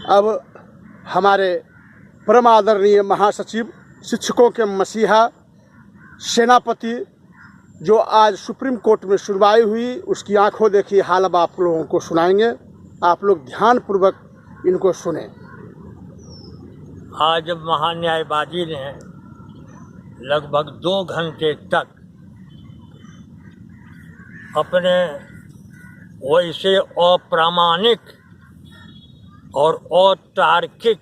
अब हमारे परम आदरणीय महासचिव, शिक्षकों के मसीहा, सेनापति जो आज सुप्रीम कोर्ट में सुनवाई हुई, उसकी आंखों देखी हाल अब आप लोगों को सुनाएंगे। आप लोग ध्यानपूर्वक इनको सुने। आज महान्यायवादी ने लगभग 2 घंटे तक अपने वैसे अप्रामाणिक और अतार्किक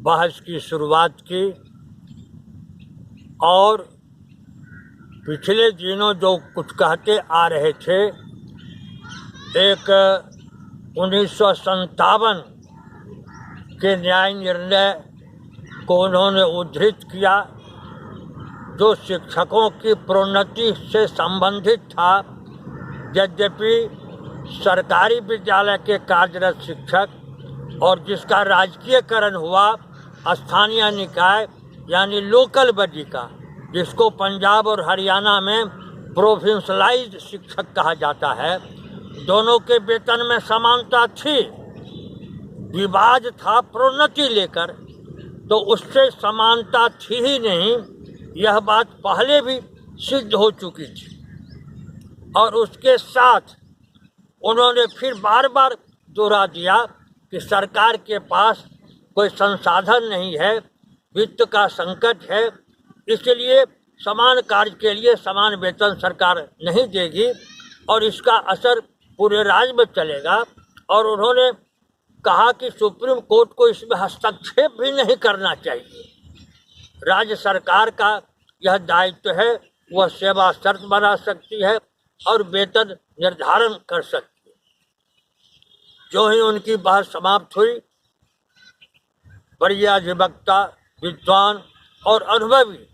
बहस की शुरुआत की और पिछले दिनों जो कुछ कहते आ रहे थे, एक 1957 के न्याय निर्णय को उन्होंने उद्धृत किया जो शिक्षकों की प्रोन्नति से संबंधित था। यद्यपि सरकारी विद्यालय के कार्यरत शिक्षक और जिसका राजकीयकरण हुआ स्थानीय निकाय यानी लोकल बॉडी का, जिसको पंजाब और हरियाणा में प्रोविंशलाइज्ड शिक्षक कहा जाता है, दोनों के वेतन में समानता थी। विवाद था प्रोन्नति लेकर, तो उससे समानता थी ही नहीं, यह बात पहले भी सिद्ध हो चुकी थी। और उसके साथ उन्होंने फिर बार बार दोहरा दिया कि सरकार के पास कोई संसाधन नहीं है, वित्त का संकट है, इसलिए समान कार्य के लिए समान वेतन सरकार नहीं देगी और इसका असर पूरे राज्य में चलेगा। और उन्होंने कहा कि सुप्रीम कोर्ट को इसमें हस्तक्षेप भी नहीं करना चाहिए। राज्य सरकार का यह दायित्व है, वह सेवा शर्त बना सकती है और वेतन निर्धारण कर सकती है। जो ही उनकी बहस समाप्त हुई, वरीय अधिवक्ता, विद्वान और अनुभवी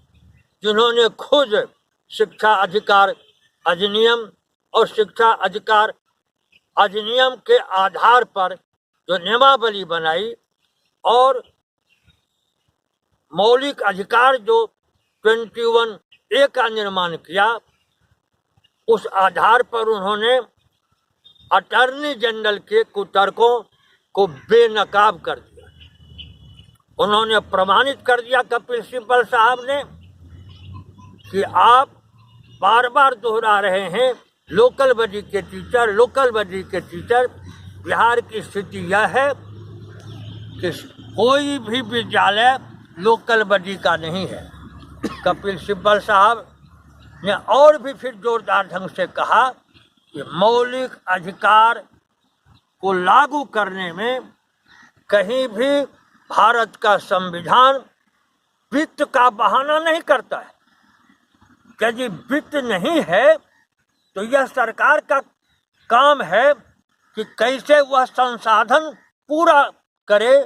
जिन्होंने खुद शिक्षा अधिकार अधिनियम और शिक्षा अधिकार अधिनियम के आधार पर जो नियमावली बनाई और मौलिक अधिकार जो 21A का निर्माण किया, उस आधार पर उन्होंने अटॉर्नी जनरल के कुतर्कों को बेनकाब कर दिया। उन्होंने प्रमाणित कर दिया कपिल सिब्बल साहब ने कि आप बार बार दोहरा रहे हैं लोकल बॉडी के टीचर, लोकल बॉडी के टीचर। बिहार की स्थिति यह है कि कोई भी विद्यालय लोकल बॉडी का नहीं है। कपिल सिब्बल साहब ने और भी फिर जोरदार ढंग से कहा कि मौलिक अधिकार को लागू करने में कहीं भी भारत का संविधान वित्त का बहाना नहीं करता है। यदि वित्त नहीं है तो यह सरकार का काम है कि कैसे वह संसाधन पूरा करे,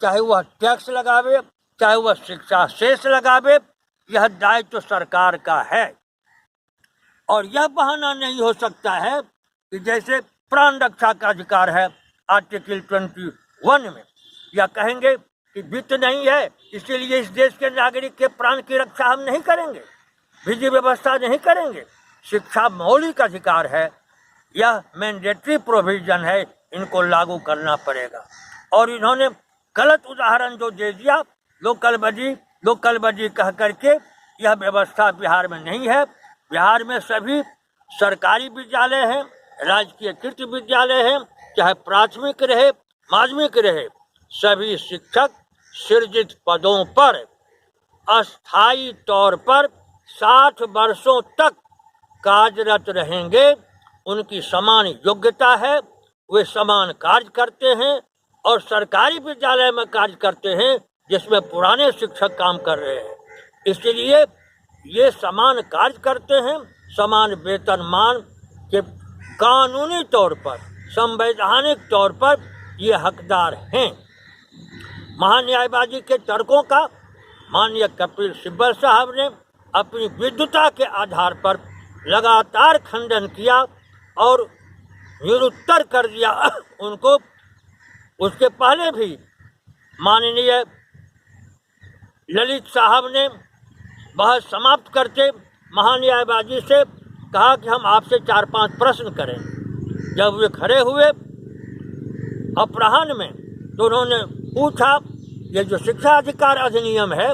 चाहे वह टैक्स लगावे, चाहे वह शिक्षा शेष लगावे, यह दायित्व सरकार का है। और यह बहाना नहीं हो सकता है कि जैसे प्राण रक्षा का अधिकार है आर्टिकल 21 में, या कहेंगे कि वित्त नहीं है इसीलिए इस देश के नागरिक के प्राण की रक्षा हम नहीं करेंगे, विधि व्यवस्था नहीं करेंगे। शिक्षा मौलिक अधिकार है, यह मैंडेटरी प्रोविजन है, इनको लागू करना पड़ेगा। और इन्होंने गलत उदाहरण जो दे दिया, लोकल बॉडी कह करके, यह व्यवस्था बिहार में नहीं है। बिहार में सभी सरकारी विद्यालय हैं, राजकीयकृत विद्यालय हैं, चाहे प्राथमिक रहे माध्यमिक रहे, सभी शिक्षक सृजित पदों पर अस्थायी तौर पर 60 वर्षों तक कार्यरत रहेंगे। उनकी समान योग्यता है, वे समान कार्य करते हैं और सरकारी विद्यालय में कार्य करते हैं जिसमें पुराने शिक्षक काम कर रहे हैं। इसलिए ये समान कार्य करते हैं, समान वेतनमान के कानूनी तौर पर, संवैधानिक तौर पर ये हकदार हैं। महान्यायवादी के तर्कों का माननीय कपिल सिब्बल साहब ने अपनी विद्वता के आधार पर लगातार खंडन किया और निरुत्तर कर दिया उनको। उसके पहले भी माननीय ललित साहब ने बहस समाप्त करके महान्यायवादी से कहा कि हम आपसे 4-5 प्रश्न करें। जब वे खड़े हुए अपराह्न में तो उन्होंने पूछा, ये जो शिक्षा अधिकार अधिनियम है,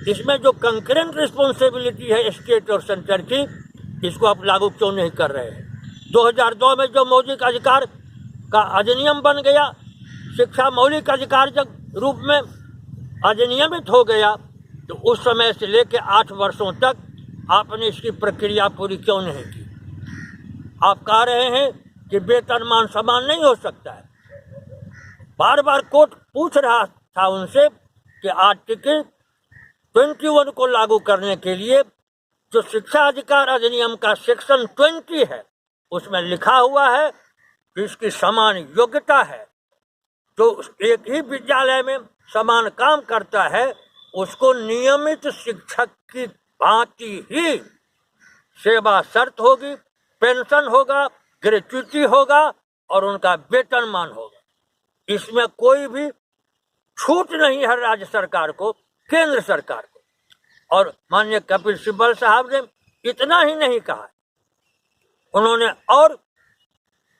इसमें जो कंकरेंट रिस्पॉन्सिबिलिटी है स्टेट और सेंटर की, इसको आप लागू क्यों नहीं कर रहे हैं? 2002 में जो मौलिक अधिकार का अधिनियम बन गया, शिक्षा मौलिक अधिकार जब रूप में अधिनियमित हो गया, तो उस समय से लेकर 8 वर्षों तक आपने इसकी प्रक्रिया पूरी क्यों नहीं की? आप कह रहे हैं कि वेतनमान समान नहीं हो सकता है। बार बार कोर्ट पूछ रहा था उनसे कि आर्टिकल 21 को लागू करने के लिए जो शिक्षा अधिकार अधिनियम का सेक्शन 20 है, उसमें लिखा हुआ है कि इसकी समान योग्यता है। जो एक ही विद्यालय में समान काम करता है, उसको नियमित शिक्षक की भांति ही सेवा शर्त होगी, पेंशन होगा, ग्रेच्युटी होगा और उनका वेतनमान होगा। इसमें कोई भी छूट नहीं है राज्य सरकार को, केंद्र सरकार को। और माननीय कपिल सिब्बल साहब ने इतना ही नहीं कहा, उन्होंने और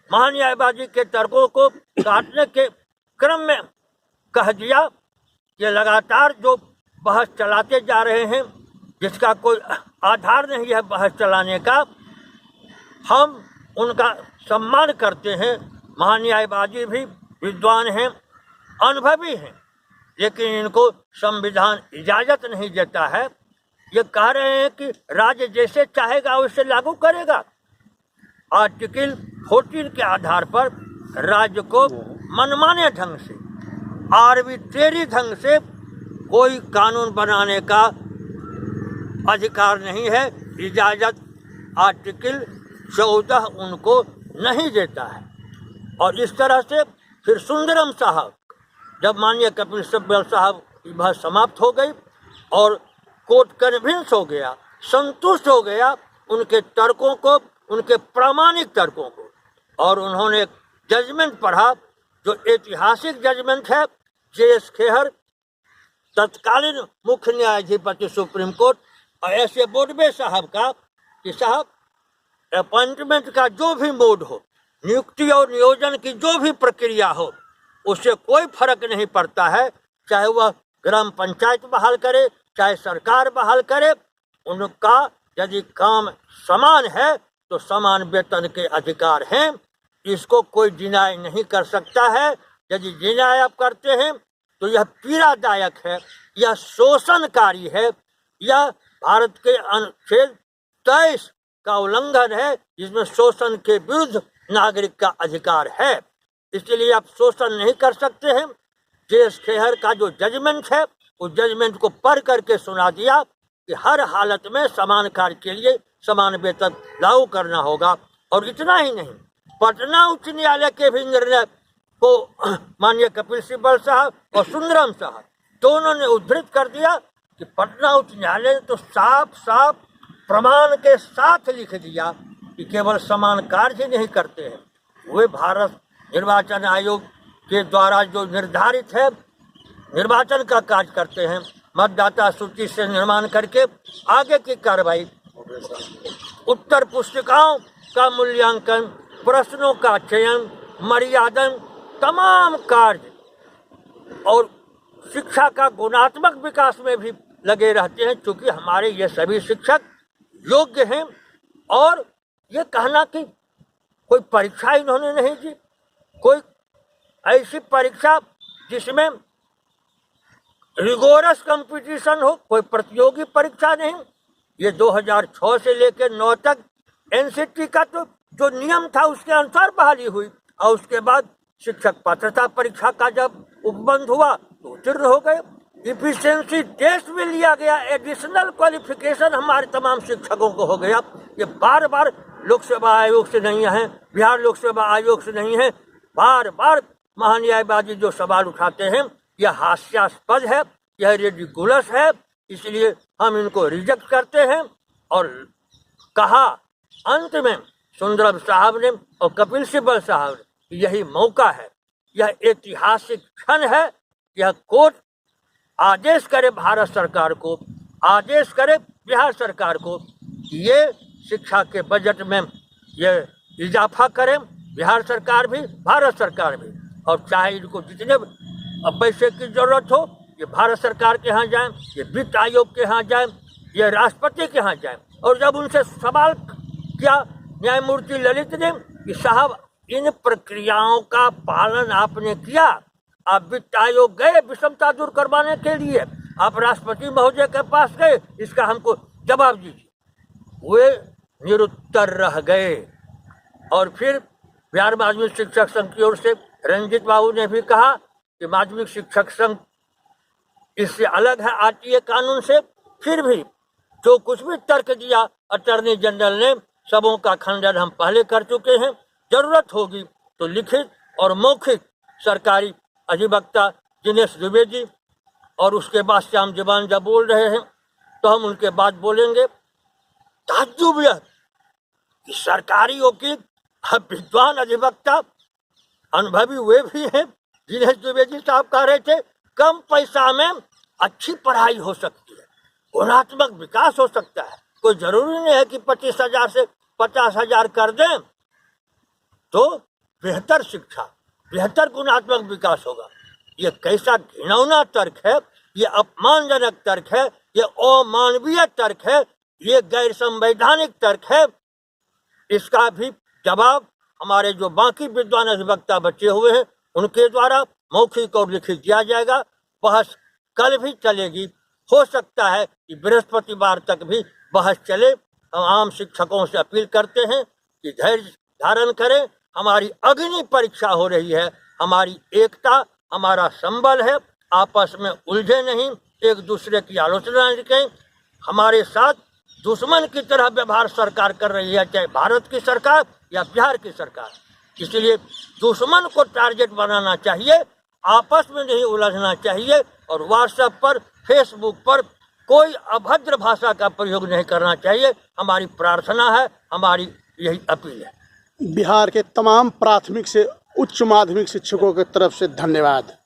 महान्यायवादी के तर्कों को काटने के क्रम में कह दिया कि लगातार जो बहस चलाते जा रहे हैं, जिसका कोई आधार नहीं है बहस चलाने का, हम उनका सम्मान करते हैं। महान्यायवादी भी विद्वान हैं, अनुभवी हैं, लेकिन इनको संविधान इजाज़त नहीं देता है। ये कह रहे हैं कि राज्य जैसे चाहेगा वैसे लागू करेगा। आर्टिकल 14 के आधार पर राज्य को मनमाने ढंग से, आर्बिट्रेरी ढंग से कोई कानून बनाने का अधिकार नहीं है, इजाज़त आर्टिकल 14 उनको नहीं देता है। और इस तरह से फिर सुंदरम साहब, जब माननीय कपिल सिब्बल साहब की बहस समाप्त हो गई और कोर्ट कन्विंस हो गया, संतुष्ट हो गया उनके तर्कों को, उनके प्रामाणिक तर्कों को, और उन्होंने एक जजमेंट पढ़ा जो ऐतिहासिक जजमेंट है। J.S. खेहर, तत्कालीन मुख्य न्यायाधिपति सुप्रीम कोर्ट, और ऐसे बोडबे साहब का कि साहब अपॉइंटमेंट का जो भी मोड हो, नियुक्ति और नियोजन की जो भी प्रक्रिया हो, उससे कोई फर्क नहीं पड़ता है, चाहे वह ग्राम पंचायत बहाल करे, चाहे सरकार बहाल करे, उनका यदि काम समान है तो समान वेतन के अधिकार हैं। इसको कोई डिनाई नहीं कर सकता है। यदि डिनाई आप करते हैं तो यह पीड़ादायक है, यह शोषणकारी है, यह भारत के अनुच्छेद 23 का उल्लंघन है, जिसमें शोषण के विरुद्ध नागरिक का अधिकार है। इसलिए आप शोषण नहीं कर सकते हैं। J.S. खेहर का जो जजमेंट है, उस जजमेंट को पढ़ करके सुना दिया कि हर हालत में समान कार्य के लिए समान वेतन लागू करना होगा। और इतना ही नहीं, पटना उच्च न्यायालय के भी निर्णय को माननीय कपिल सिब्बल साहब और सुंदरम साहब दोनों ने उद्धृत कर दिया कि पटना उच्च न्यायालय ने तो साफ साफ प्रमाण के साथ लिख दिया कि केवल समान कार्य ही नहीं करते हैं, वे भारत निर्वाचन आयोग के द्वारा जो निर्धारित है निर्वाचन का कार्य करते हैं। मतदाता सूची से निर्माण करके आगे की कार्रवाई, उत्तर पुस्तिकाओं का मूल्यांकन, प्रश्नों का चयन, मर्यादन, तमाम कार्य और शिक्षा का गुणात्मक विकास में भी लगे रहते हैं। क्योंकि हमारे ये सभी शिक्षक योग्य हैं। और ये कहना कि कोई परीक्षा इन्होंने नहीं दी, कोई ऐसी परीक्षा जिसमें रिगोरस कंपटीशन हो, कोई प्रतियोगी परीक्षा नहीं। ये 2006 से लेकर 9 तक एनसीटी का तो जो नियम था उसके अनुसार बहाली हुई, और उसके बाद शिक्षक पात्रता परीक्षा का जब उपबंध हुआ तो उत्तीर्ण हो गए। इफिशिएंसी टेस्ट में लिया गया, एडिशनल क्वालिफिकेशन हमारे तमाम शिक्षकों को हो गया। ये बार बार लोक सेवा आयोग से नहीं है, बिहार लोक सेवा आयोग से नहीं है, बार बार महान्यायवादी जो सवाल उठाते हैं यह हास्यास्पद है, यह रेडिकुलस है। इसलिए हम इनको रिजेक्ट करते हैं। और कहा अंत में सुंदरम साहब ने और कपिल सिब्बल साहब ने, यही मौका है, यह ऐतिहासिक क्षण है। यह कोर्ट आदेश करे भारत सरकार को, आदेश करे बिहार सरकार को कि ये शिक्षा के बजट में ये इजाफा करें, बिहार सरकार भी, भारत सरकार भी। और चाहे इनको जितने पैसे की जरूरत हो, ये भारत सरकार के यहाँ जाएं, ये वित्त आयोग के यहाँ जाएं, ये राष्ट्रपति के यहाँ जाएं। और जब उनसे सवाल किया न्यायमूर्ति ललित ने कि साहब इन प्रक्रियाओं का पालन आपने किया, आप वित्त आयोग गए विषमता दूर करवाने के लिए, आप राष्ट्रपति महोदय के पास गए, इसका हमको जवाब दीजिए। वे निरुत्तर रह गए। और फिर बिहार माध्यमिक शिक्षक संघ की ओर से रंजीत बाबू ने भी कहा कि माध्यमिक शिक्षक संघ इससे अलग है आरटीए कानून से। फिर भी जो कुछ भी तर्क दिया अटॉर्नी जनरल ने, सबों का खंडन हम पहले कर चुके हैं। जरूरत होगी तो लिखित और मौखिक सरकारी अधिवक्ता दिनेश द्विवेदी और उसके बाद श्याम दीवान जब बोल रहे हैं तो हम उनके बाद बोलेंगे। ताज्जुब यह कि सरकारी वकील विद्वान अधिवक्ता अनुभवी वे भी हैं। दिनेश द्विवेदी साहब कह रहे थे कम पैसा में अच्छी पढ़ाई हो सकती है, गुणात्मक विकास हो सकता है। कोई जरूरी नहीं है कि 25,000 से 50,000 कर दें तो बेहतर शिक्षा, बेहतर गुणात्मक विकास होगा। ये कैसा घिनौना तर्क है, ये अपमानजनक तर्क है, ये अमानवीय तर्क है, ये गैर संवैधानिक तर्क है। इसका भी जवाब हमारे जो बाकी विद्वान अधिवक्ता बचे हुए हैं उनके द्वारा मौखिक और लिखित दिया जाएगा। बहस कल भी चलेगी, हो सकता है कि बृहस्पतिवार तक भी बहस चले। हम आम शिक्षकों से अपील करते हैं कि धैर्य धारण करें। हमारी अग्नि परीक्षा हो रही है, हमारी एकता हमारा संबल है। आपस में उलझे नहीं, एक दूसरे की आलोचना नहीं करें। हमारे साथ दुश्मन की तरह व्यवहार सरकार कर रही है, चाहे भारत की सरकार या बिहार की सरकार। इसलिए दुश्मन को टारगेट बनाना चाहिए, आपस में नहीं उलझना चाहिए। और व्हाट्सएप पर, फेसबुक पर कोई अभद्र भाषा का प्रयोग नहीं करना चाहिए। हमारी प्रार्थना है, हमारी यही अपील है। बिहार के तमाम प्राथमिक से उच्च माध्यमिक शिक्षकों की तरफ से धन्यवाद।